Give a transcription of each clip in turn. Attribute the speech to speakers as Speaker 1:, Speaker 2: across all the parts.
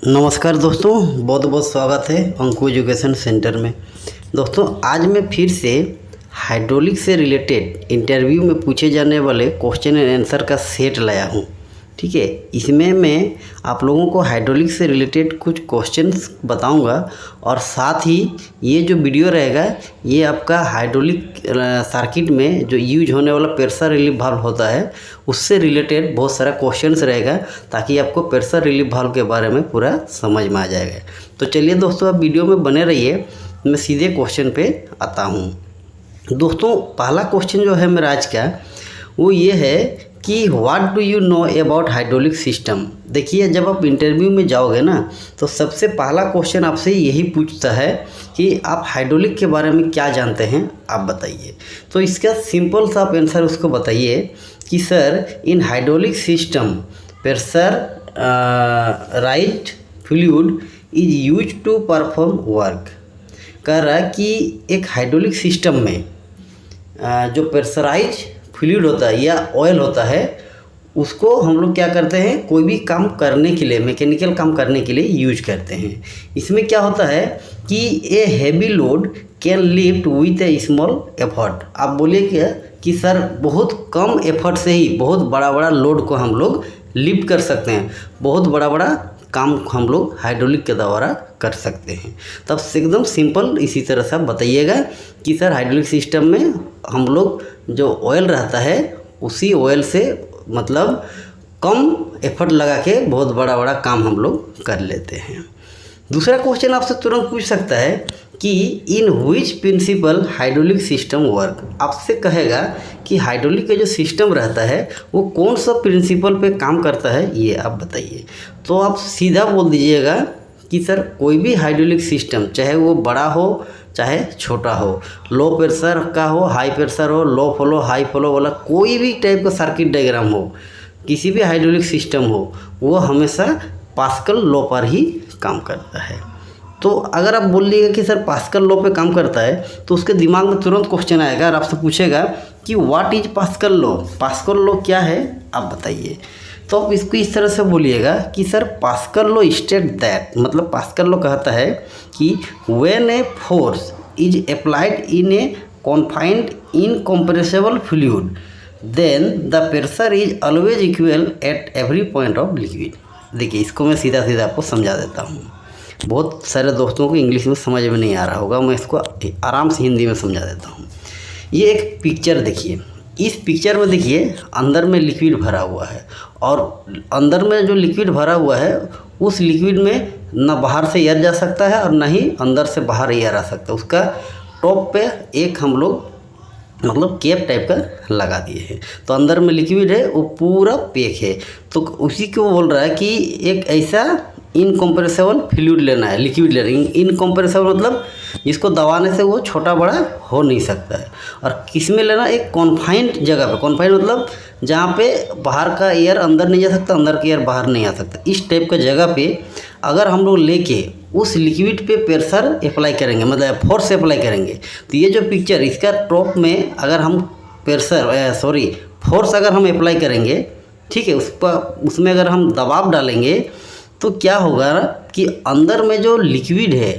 Speaker 1: नमस्कार दोस्तों, बहुत बहुत स्वागत है अंकु एजुकेशन सेंटर में। दोस्तों, आज मैं फिर से हाइड्रोलिक से रिलेटेड इंटरव्यू में पूछे जाने वाले क्वेश्चन एंड आंसर का सेट लाया हूँ। ठीक है, इसमें मैं आप लोगों को हाइड्रोलिक से रिलेटेड कुछ क्वेश्चंस बताऊंगा और साथ ही ये जो वीडियो रहेगा ये आपका हाइड्रोलिक सर्किट में जो यूज होने वाला प्रेशर रिलीफ वाल्व होता है उससे रिलेटेड बहुत सारा क्वेश्चंस रहेगा, ताकि आपको प्रेशर रिलीफ वाल्व के बारे में पूरा समझ में आ जाएगा। तो चलिए दोस्तों, आप वीडियो में बने रहिए, मैं सीधे क्वेश्चन पे आता हूँ। दोस्तों, पहला क्वेश्चन जो है मेरा आज का वो ये है कि what do you know about hydraulic system. देखिए, जब आप इंटरव्यू में जाओगे ना तो सबसे पहला क्वेश्चन आपसे यही पूछता है कि आप हाइड्रोलिक के बारे में क्या जानते हैं, आप बताइए। तो इसका सिंपल सा आप आंसर उसको बताइए कि sir, in hydraulic system pressure rise fluid is use to perform work. कह रहा है कि एक हाइड्रोलिक सिस्टम में जो प्रेशराइज फ्लूइड होता है या ऑयल होता है उसको हम लोग क्या करते हैं, कोई भी काम करने के लिए, मैकेनिकल काम करने के लिए यूज करते हैं। इसमें क्या होता है कि a heavy load can lift with A small effort. आप बोलिए क्या कि सर बहुत कम एफर्ट से ही बहुत बड़ा बड़ा लोड को हम लोग लिफ्ट कर सकते हैं, बहुत बड़ा बड़ा काम हम लोग हाइड्रोलिक के द्वारा कर सकते हैं। तब से एकदम सिंपल इसी तरह से आप बताइएगा कि सर हाइड्रोलिक सिस्टम में हम लोग जो ऑयल रहता है उसी ऑयल से मतलब कम एफर्ट लगा के बहुत बड़ा बड़ा काम हम लोग कर लेते हैं। दूसरा क्वेश्चन आपसे तुरंत पूछ सकता है कि in which principle hydraulic system work. आपसे कहेगा कि हाइड्रोलिक का जो सिस्टम रहता है वो कौन सा प्रिंसिपल पे काम करता है, ये आप बताइए। तो आप सीधा बोल दीजिएगा कि सर कोई भी हाइड्रोलिक सिस्टम, चाहे वो बड़ा हो चाहे छोटा हो, लो प्रेशर का हो, हाई प्रेशर हो, लो फ्लो हाई फ्लो वाला कोई भी टाइप का सर्किट डायग्राम हो, किसी भी हाइड्रोलिक सिस्टम हो, वो हमेशा पास्कल लॉ पर ही काम करता है। तो अगर आप बोल लीजिएगा कि सर पास्कल लॉ पे काम करता है तो उसके दिमाग में तुरंत क्वेश्चन आएगा और आपसे पूछेगा कि what is pascal law. Pascal law क्या है, आप बताइए। तो आप इसको इस तरह से बोलिएगा कि sir Pascal law state that, मतलब पास्कल लॉ कहता है कि when a force is applied in a confined incompressible fluid then the pressure is always equal at every point of liquid. देखिए, इसको मैं सीधा सीधा आपको समझा देता हूँ। बहुत सारे दोस्तों को इंग्लिश में समझ में नहीं आ रहा होगा, मैं इसको आराम से हिंदी में समझा देता हूँ। ये एक पिक्चर देखिए, इस पिक्चर में देखिए अंदर में लिक्विड भरा हुआ है और अंदर में जो लिक्विड भरा हुआ है उस लिक्विड में ना बाहर से एयर जा सकता है और ना ही अंदर से बाहर एयर आ सकता है। उसका टॉप पे एक हम लोग मतलब कैप टाइप का लगा दिए हैं, तो अंदर में लिक्विड है वो पूरा पैक है। तो उसी को बोल रहा है कि एक ऐसा इनकम्प्रेसिबल फ्लूइड लेना है, लिक्विड लेना है। इनकम्प्रेसिबल मतलब जिसको दबाने से वो छोटा बड़ा हो नहीं सकता है। और किस में लेना, एक कॉन्फाइंड जगह पे। कॉन्फाइंड मतलब जहाँ पे बाहर का एयर अंदर नहीं जा सकता, अंदर का एयर बाहर नहीं आ सकता। इस टाइप का जगह पे अगर हम लोग लेके उस लिक्विड पे प्रेशर अप्लाई करेंगे, मतलब फोर्स अप्लाई करेंगे, तो ये जो पिक्चर इसका टॉप में अगर हम फोर्स अगर हम अप्लाई करेंगे, ठीक है, उसमें अगर हम दबाव डालेंगे तो क्या होगा कि अंदर में जो लिक्विड है,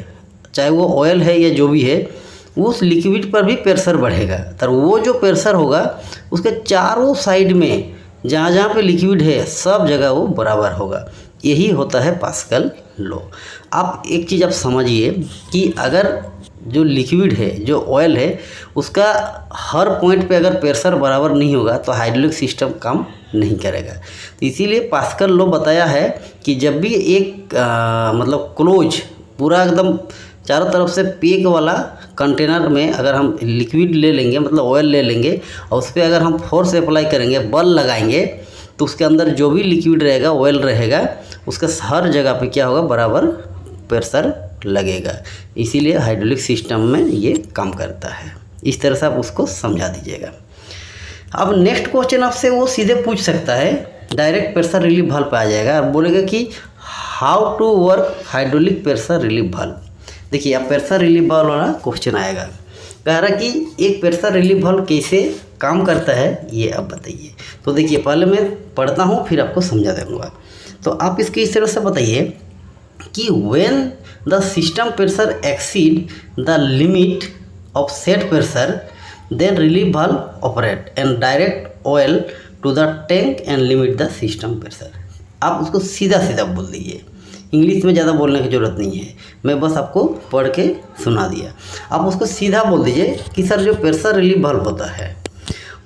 Speaker 1: चाहे वो ऑयल है या जो भी है, उस लिक्विड पर भी प्रेशर बढ़ेगा। तो वो जो प्रेशर होगा उसके चारों साइड में जहाँ जहाँ पे लिक्विड है सब जगह वो बराबर होगा। यही होता है पास्कल लॉ। आप एक चीज़ आप समझिए कि अगर जो लिक्विड है, जो ऑयल है, उसका हर पॉइंट पे अगर प्रेशर बराबर नहीं होगा तो हाइड्रोलिक सिस्टम काम नहीं करेगा। तो इसीलिए पास्कल लॉ बताया है कि जब भी एक मतलब क्लोज पूरा एकदम चारों तरफ से पैक वाला कंटेनर में अगर हम लिक्विड ले लेंगे, मतलब ऑयल ले लेंगे, और उस पर अगर हम फोर्स अप्लाई करेंगे, बल लगाएंगे, तो उसके अंदर जो भी लिक्विड रहेगा, ऑयल रहेगा, उसका हर जगह पे क्या होगा, बराबर प्रेशर लगेगा। इसीलिए हाइड्रोलिक सिस्टम में ये काम करता है। इस तरह से आप उसको समझा दीजिएगा। अब नेक्स्ट क्वेश्चन आपसे वो सीधे पूछ सकता है, डायरेक्ट प्रेशर रिलीफ वाल्व पे आ जाएगा और बोलेगा कि how to work hydraulic pressure relief valve. देखिए, अब प्रेशर रिलीफ वाल्व वाला क्वेश्चन आएगा, कह रहा कि एक प्रेशर रिलीफ वाल्व कैसे काम करता है, ये आप बताइए। तो देखिए, पहले मैं पढ़ता हूँ फिर आपको समझा दूँगा। तो आप इसकी इस तरह से बताइए कि when the system pressure exceed the limit of set pressure then relief valve operate and direct oil to the tank and limit the system pressure. आप उसको सीधा सीधा बोल दीजिए, इंग्लिश में ज़्यादा बोलने की ज़रूरत नहीं है, मैं बस आपको पढ़ के सुना दिया। आप उसको सीधा बोल दीजिए कि सर जो प्रेशर रिलीफ वाल्व होता है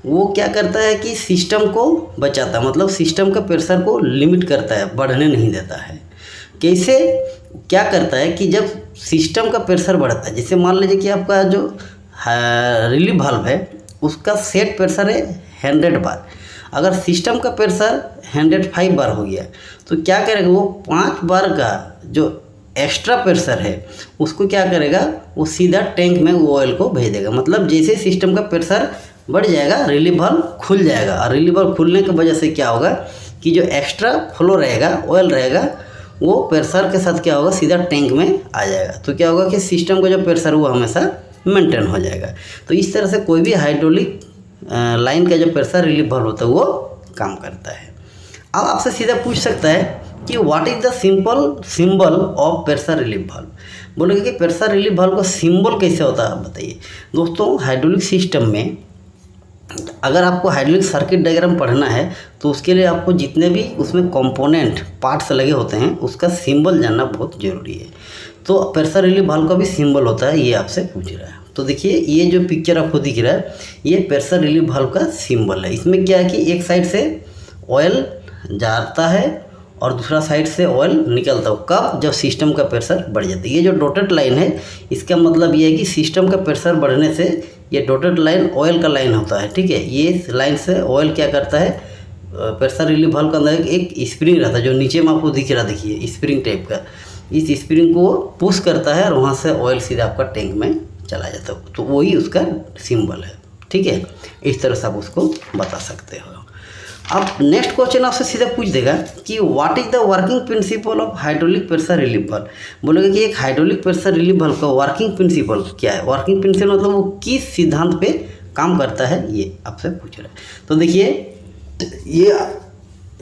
Speaker 1: वो क्या करता है कि सिस्टम को बचाता है, मतलब सिस्टम का प्रेशर को लिमिट करता है, बढ़ने नहीं देता है। कैसे, क्या करता है कि जब सिस्टम का प्रेशर बढ़ता है, जैसे मान लीजिए कि आपका जो रिलीफ वाल्व है उसका सेट प्रेशर है 100 बार, अगर सिस्टम का प्रेशर 105 बार हो गया तो क्या करेगा वो 5 बार का जो एक्स्ट्रा प्रेशर है उसको क्या करेगा, वो सीधा टैंक में वो ऑयल को भेज देगा। मतलब जैसे सिस्टम का प्रेशर बढ़ जाएगा रिलीफ वाल्व खुल जाएगा, और रिलीफ वाल्व खुलने की वजह से क्या होगा कि जो एक्स्ट्रा फ्लो रहेगा, ऑयल रहेगा, वो प्रेशर के साथ क्या होगा सीधा टैंक में आ जाएगा। तो क्या होगा कि सिस्टम का जो प्रेशर वो हमेशा मेंटेन हो जाएगा। तो इस तरह से कोई भी हाइड्रोलिक लाइन का जो प्रेशर रिलीफ वाल्व होता है वो काम करता है। अब आपसे सीधा पूछ सकता है कि what is the symbol of pressure relief valve. बोलेंगे कि प्रेशर रिलीफ वाल्व का सिंबल कैसे होता है, आप बताइए। दोस्तों हाइड्रोलिक सिस्टम में अगर आपको हाइड्रोलिक सर्किट डायग्राम पढ़ना है तो उसके लिए आपको जितने भी उसमें कंपोनेंट पार्ट्स लगे होते हैं उसका सिंबल जानना बहुत ज़रूरी है। तो प्रेशर रिलीफ वाल्व का भी सिंबल होता है, ये आपसे पूछ रहा है। तो देखिए ये जो पिक्चर आपको दिख रहा है ये प्रेशर रिलीफ वाल्व का सिंबल है। इसमें क्या है कि एक साइड से ऑयल जाता है और दूसरा साइड से ऑयल निकलता है। कब, जब सिस्टम का प्रेशर बढ़ जाता है। ये जो डॉटेड लाइन है इसका मतलब ये है कि सिस्टम का प्रेशर बढ़ने से ये डॉटेड लाइन ऑयल का लाइन होता है, ठीक है। ये लाइन से ऑयल क्या करता है, प्रेशर रिलीफ वाल्व के अंदर एक स्प्रिंग रहता है जो नीचे में आपको दिख रहा, देखिए स्प्रिंग टाइप का। इस स्प्रिंग को पुश करता है और वहाँ से ऑयल सीधा आपका टैंक में चला जाता है। तो वही उसका सिंबल है, ठीक है। इस तरह से आप उसको बता सकते हो। अब नेक्स्ट क्वेश्चन आपसे सीधा पूछ देगा कि what is the working principle of hydraulic pressure relief valve. बोलेगा कि एक हाइड्रोलिक प्रेशर रिलीफ वाल्व का वर्किंग प्रिंसिपल क्या है। वर्किंग प्रिंसिपल मतलब वो किस सिद्धांत पे काम करता है, ये आपसे पूछ रहा है। तो देखिए ये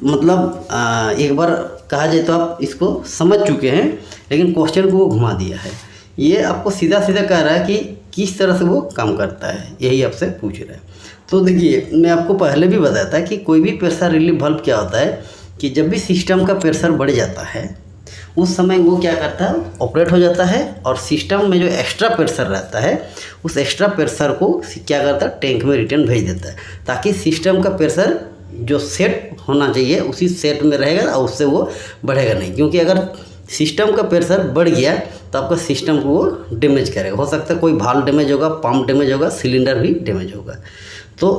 Speaker 1: मतलब एक बार कहा जाए तो आप इसको समझ चुके हैं, लेकिन क्वेश्चन को वो घुमा दिया है। ये आपको सीधा सीधा कह रहा है कि किस तरह से वो काम करता है, यही आपसे पूछ रहा है। तो देखिए मैं आपको पहले भी बताया था कि कोई भी प्रेशर रिलीफ वाल्व क्या होता है कि जब भी सिस्टम का प्रेशर बढ़ जाता है उस समय वो क्या करता है, ऑपरेट हो जाता है, और सिस्टम में जो एक्स्ट्रा प्रेशर रहता है उस एक्स्ट्रा प्रेशर को क्या करता है, टैंक में रिटर्न भेज देता है, ताकि सिस्टम का प्रेशर जो सेट होना चाहिए उसी सेट में रहेगा और उससे वो बढ़ेगा नहीं। क्योंकि अगर सिस्टम का प्रेशर बढ़ गया तो आपका सिस्टम को वो डैमेज करेगा। हो सकता है कोई वाल्व डैमेज होगा, पंप डैमेज होगा, सिलेंडर भी डैमेज होगा। तो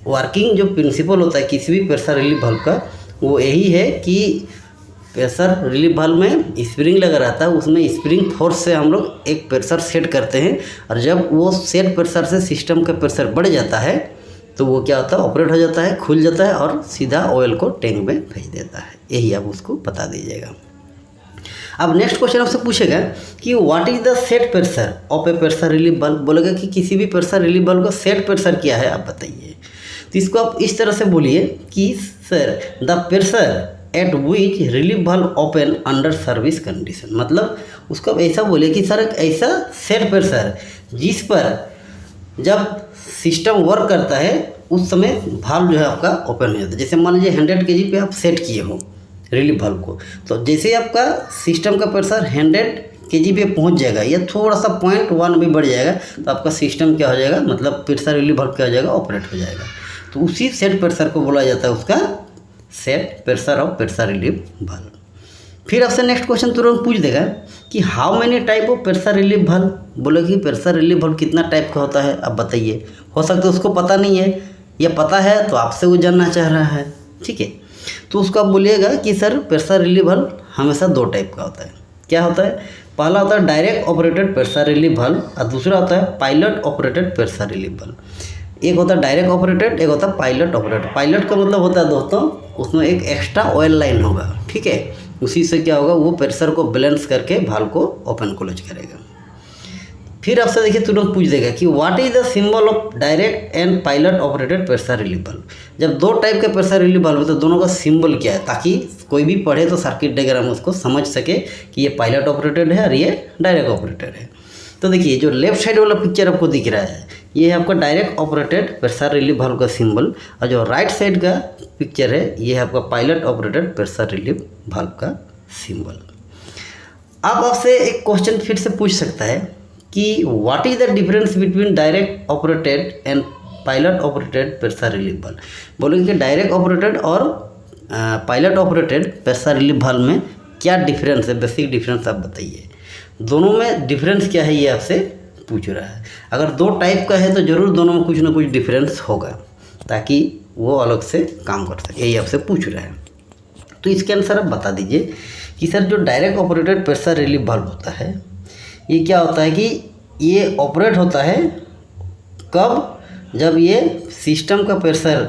Speaker 1: वर्किंग जो प्रिंसिपल होता है किसी भी प्रेशर रिलीफ वाल्व का वो यही है कि प्रेशर रिलीफ वाल्व में स्प्रिंग लगा रहता है, उसमें स्प्रिंग फोर्स से हम लोग एक प्रेशर सेट करते हैं, और जब वो सेट प्रेशर से सिस्टम का प्रेशर बढ़ जाता है तो वो क्या होता है, ऑपरेट हो जाता है, खुल जाता है और सीधा ऑयल को टैंक में भेज देता है। यही आप उसको बता दीजिएगा। अब नेक्स्ट क्वेश्चन आपसे पूछेगा कि what is the set pressure of A pressure relief valve. बोलेगा कि किसी भी प्रेशर रिलीफ वाल्व का सेट प्रेशर क्या है, आप बताइए। तो इसको आप इस तरह से बोलिए कि sir the pressure at which relief valve open under service condition. मतलब उसको ऐसा बोलिए कि सर एक ऐसा सेट प्रेशर जिस पर जब सिस्टम वर्क करता है उस समय वाल्व जो है आपका ओपन हो जाता है। जैसे मान लीजिए 100 kg पे आप सेट किए हो रिलीफ वाल्व को, तो जैसे ही आपका सिस्टम का प्रेशर 100 kg पे पहुंच जाएगा या थोड़ा सा 0.1 भी बढ़ जाएगा तो आपका सिस्टम क्या हो जाएगा, मतलब प्रेशर रिलीफ वाल्व क्या हो जाएगा, ऑपरेट हो जाएगा। तो उसी सेट प्रेशर को बोला जाता है उसका set pressure of pressure relief valve. फिर आपसे नेक्स्ट क्वेश्चन तुरंत पूछ देगा कि how many type of pressure relief valve. बोले कि प्रेशर रिलीफ वाल्व कितना टाइप का होता है, आप बताइए। हो सकता है उसको पता नहीं है या पता है तो आपसे वो जानना चाह रहा है, ठीक है। तो उसको आप बोलिएगा कि सर प्रेशर रिलीफ वाल्व हमेशा 2 टाइप का होता है। क्या होता है, पहला होता है direct operated pressure relief valve और दूसरा होता है pilot operated pressure relief valve. एक होता है डायरेक्ट ऑपरेटेड, एक होता है पायलट ऑपरेटेड। पायलट का मतलब होता है दोस्तों उसमें एक एक्स्ट्रा ऑयल लाइन होगा, ठीक है। उसी से क्या होगा, वो प्रेशर को बैलेंस करके वाल्व को ओपन क्लोज करेगा। फिर आपसे देखिए तुरंत पूछ देगा कि what is the symbol of direct and pilot operated pressure relief bulb. जब दो टाइप के प्रेशर रिलीफ बल्ब है तो दोनों का सिंबल क्या है, ताकि कोई भी पढ़े तो सर्किट डायग्राम उसको समझ सके कि ये पायलट ऑपरेटेड है और ये डायरेक्ट ऑपरेटेड है। तो देखिए जो लेफ्ट साइड वाला पिक्चर आपको दिख रहा है ये है आपका direct operated pressure relief bulb का सिंबल, और जो राइट साइड का पिक्चर है ये है आपका pilot operated pressure relief bulb का सिंबल। अब आपसे एक क्वेश्चन फिर से पूछ सकता है कि what is the difference between direct operated and pilot operated pressure relief bulb. बोलेंगे कि डायरेक्ट ऑपरेटेड और pilot operated pressure relief bulb में क्या डिफरेंस है, बेसिक डिफरेंस आप बताइए। दोनों में डिफरेंस क्या है ये आपसे पूछ रहा है। अगर दो टाइप का है तो ज़रूर दोनों में कुछ ना कुछ डिफरेंस होगा, ताकि वो अलग से काम कर सके, यही आपसे पूछ रहा है। तो इसके आंसर आप बता दीजिए कि सर जो direct operated pressure relief bulb होता है ये क्या होता है कि ये ऑपरेट होता है कब, जब ये सिस्टम का प्रेशर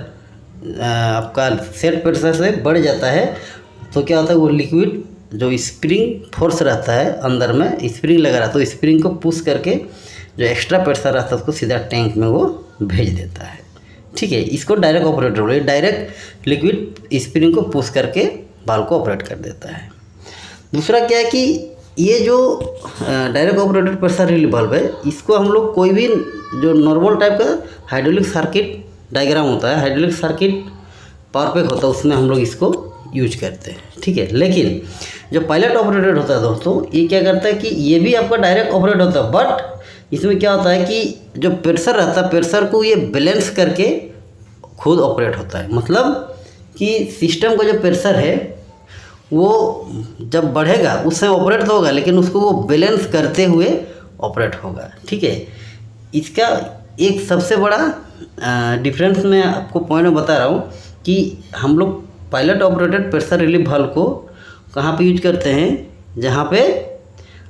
Speaker 1: आपका सेट प्रेशर से बढ़ जाता है तो क्या होता है वो लिक्विड जो स्प्रिंग फोर्स रहता है अंदर में स्प्रिंग लगा रहता है तो स्प्रिंग को पुश करके जो एक्स्ट्रा प्रेशर रहता है उसको सीधा टैंक में वो भेज देता है। ठीक है, इसको डायरेक्ट ऑपरेटर बोले, डायरेक्ट लिक्विड स्प्रिंग को पुश करके बल्ब को ऑपरेट कर देता है। दूसरा क्या है कि ये जो direct operated pressure relief bulb है इसको हम लोग कोई भी जो नॉर्मल टाइप का हाइड्रोलिक सर्किट डायग्राम होता है, हाइड्रोलिक सर्किट पावर पैक होता है, उसमें हम लोग इसको यूज करते हैं। ठीक है, लेकिन जो पायलट ऑपरेटेड होता है दोस्तों ये क्या करता है कि ये भी आपका डायरेक्ट ऑपरेट होता है, बट इसमें क्या होता है कि जो प्रेशर रहता है प्रेशर को ये बैलेंस करके खुद ऑपरेट होता है। मतलब कि सिस्टम का जो प्रेशर है वो जब बढ़ेगा उस समय ऑपरेट तो होगा, लेकिन उसको वो बैलेंस करते हुए ऑपरेट होगा। ठीक है, इसका एक सबसे बड़ा डिफरेंस मैं आपको पॉइंट में बता रहा हूँ कि हम लोग pilot operated pressure relief bulb को कहाँ पे यूज करते हैं, जहाँ पे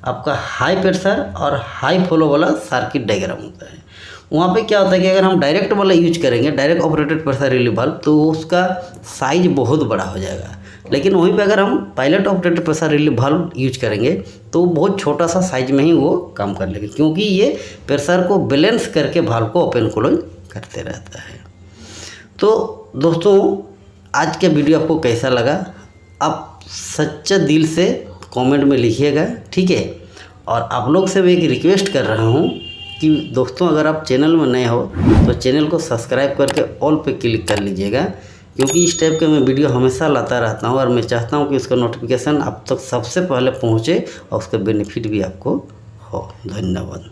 Speaker 1: आपका हाई प्रेशर और हाई फ्लो वाला सर्किट डायग्राम होता है। वहाँ पे क्या होता है कि अगर हम डायरेक्ट वाला यूज करेंगे direct operated pressure relief bulb तो उसका साइज बहुत बड़ा हो जाएगा, लेकिन वहीं पे अगर हम pilot operated pressure relief bulb use करेंगे तो बहुत छोटा सा साइज में ही वो काम कर लेगा, क्योंकि ये प्रेशर को बैलेंस करके बल्ब को ओपन क्लोज करते रहता है। तो दोस्तों आज का वीडियो आपको कैसा लगा आप सच्चा दिल से कमेंट में लिखिएगा। ठीक है, और आप लोग से मैं एक रिक्वेस्ट कर रहा हूँ कि दोस्तों अगर आप चैनल में नए हो तो चैनल को सब्सक्राइब करके ऑल पे क्लिक कर लीजिएगा, क्योंकि इस टाइप का मैं वीडियो हमेशा लाता रहता हूँ और मैं चाहता हूँ कि उसका नोटिफिकेशन आप तक सबसे पहले पहुँचे और उसका बेनिफिट भी आपको हो। धन्यवाद।